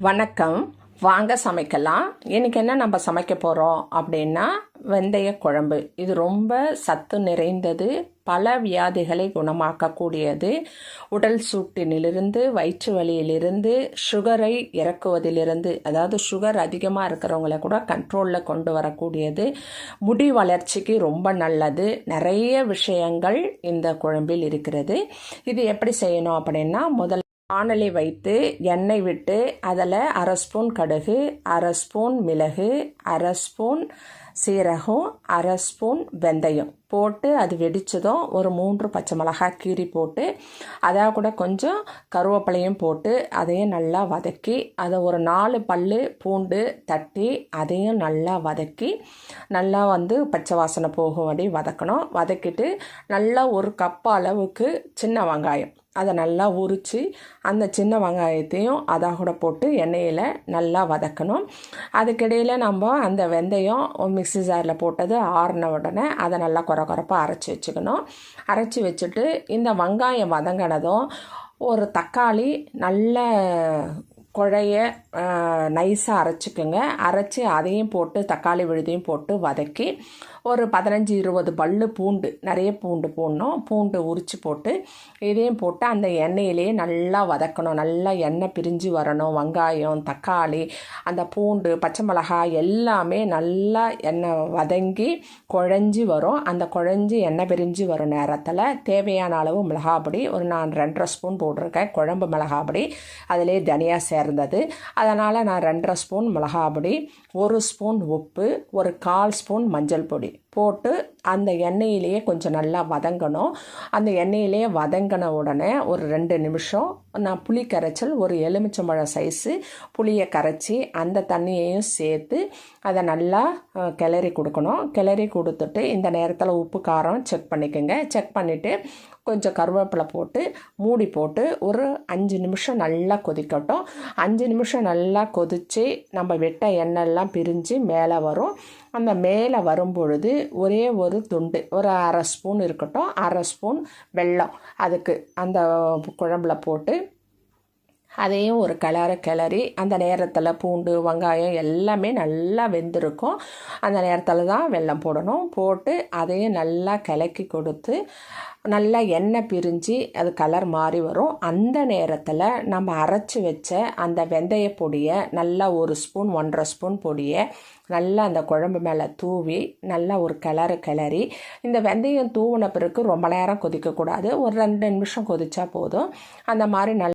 வணக்கம். வாங்க சமைக்கலாம். இன்றைக்கி என்ன நம்ம சமைக்க போகிறோம் அப்படின்னா வெந்தய குழம்பு. இது ரொம்ப சத்து நிறைந்தது, பல வியாதிகளை குணமாக்கக்கூடியது. உடல் சூட்டினிலிருந்து, வயிற்று வலியிலிருந்து, சுகரை இறக்குவதிலிருந்து, அதாவது சுகர் அதிகமாக இருக்கிறவங்கள கூட கண்ட்ரோலில் கொண்டு வரக்கூடியது. முடி வளர்ச்சிக்கு ரொம்ப நல்லது. நிறைய விஷயங்கள் இந்த குழம்பில் இருக்கிறது. இது எப்படி செய்யணும் அப்படின்னா, முதல்ல வாணலி வைத்து எண்ணெய் விட்டு அதில் அரை ஸ்பூன் கடுகு, அரை ஸ்பூன் மிளகு, அரை ஸ்பூன் சீரகம், அரை ஸ்பூன் வெந்தயம் போட்டு அது வெடித்ததும் ஒரு 3 பச்சை மிளகாய் கீரி போட்டு அதை கூட கொஞ்சம் கருவேப்பிலையும் போட்டு அதையும் நல்லா வதக்கி, அதை ஒரு 4 பல்லு பூண்டு தட்டி அதையும் நல்லா வதக்கி, நல்லா பச்சை வாசனை போகும்படி வதக்கணும். வதக்கிட்டு நல்லா ஒரு கப் அளவுக்கு சின்ன வெங்காயம் அதை நல்லா உரித்து அந்த சின்ன வெங்காயத்தையும் அதை கூட போட்டு எண்ணெயில் நல்லா வதக்கணும். அதுக்கிடையில் நம்ம அந்த வெந்தயம் மிக்ஸி ஜாரில் போட்டது ஆறின உடனே அதை நல்லா குறப்பாக அரைச்சி வச்சுக்கணும். அரைச்சி வச்சுட்டு இந்த வெங்காயம் வதங்கினதும் ஒரு தக்காளி நல்ல குழைய நைஸாக அரைச்சிக்கோங்க. அரைச்சி அதையும் போட்டு தக்காளி விழுதையும் போட்டு வதக்கி ஒரு 15-20 பல்லு பூண்டு, நிறைய பூண்டு போடணும். பூண்டு உரித்து போட்டு இதையும் போட்டு அந்த எண்ணெயிலேயே நல்லா வதக்கணும். நல்லா எண்ணெய் பிரிஞ்சு வரணும். வெங்காயம், தக்காளி, அந்த பூண்டு, பச்சை மிளகாய் எல்லாமே நல்லா எண்ணெய் வதங்கி குழஞ்சி வரும். அந்த குழஞ்சி எண்ணெய் பிரிஞ்சு வரும் நேரத்தில் தேவையான அளவு மிளகாப்பொடி நான் 2.5 ஸ்பூன் போட்டிருக்கேன். குழம்பு மிளகாப்பொடி அதிலே தனியா சேர்ந்தது, அதனால் நான் 2.5 ஸ்பூன் மிளகாப்பொடி, 1 ஸ்பூன் உப்பு, ஒரு 1/4 ஸ்பூன் மஞ்சள் பொடி போட்டு அந்த எண்ணெயிலேயே கொஞ்சம் நல்லா வதங்கணும். அந்த எண்ணெயிலேயே வதங்கின உடனே ஒரு 2 நிமிஷம் நான் புளி கரைச்சல், ஒரு எலுமிச்சம்பழம் சைஸு புளியை கரைச்சி அந்த தண்ணியையும் சேர்த்து அதை நல்லா கிளறி கொடுக்கணும். கிளறி கொடுத்துட்டு இந்த நேரத்தில் உப்பு காரம் செக் பண்ணிக்கோங்க. செக் பண்ணிவிட்டு கொஞ்சம் கருவேப்பிலை போட்டு மூடி போட்டு ஒரு 5 நிமிஷம் நல்லா கொதிக்கட்டும். 5 நிமிஷம் நல்லா கொதித்து நம்ம வெட்ட எண்ணெய்லாம் பிரிஞ்சு மேலே வரும். அந்த மேலே வரும்பொழுது ஒரே ஒரு துண்டு, ஒரு அரை ஸ்பூன் இருக்கட்டும், அரை ஸ்பூன் வெல்லம் அதுக்கு அந்த குழம்புல போட்டு அதையும் ஒரு கிளறி அந்த நேரத்தில் பூண்டு, வெங்காயம் எல்லாமே நல்லா வெந்திருக்கும். அந்த நேரத்தில் தான் வெல்லம் போடணும். போட்டு அதையும் நல்லா கிளக்கி கொடுத்து நல்லா எண்ணெய் பிரிஞ்சு அது கலர் மாறி வரும். அந்த நேரத்தில் நம்ம அரைச்சி வச்ச அந்த வெந்தய பொடியை நல்லா 1 ஸ்பூன் 1.5 ஸ்பூன் பொடியை நல்லா அந்த குழம்பு மேலே தூவி நல்லா ஒரு கிளறி, இந்த வெந்தயம் தூவின பிறகு ரொம்ப நேரம் கொதிக்கக்கூடாது. ஒரு 2 நிமிஷம் கொதிச்சா போதும். அந்த மாதிரி நல்லா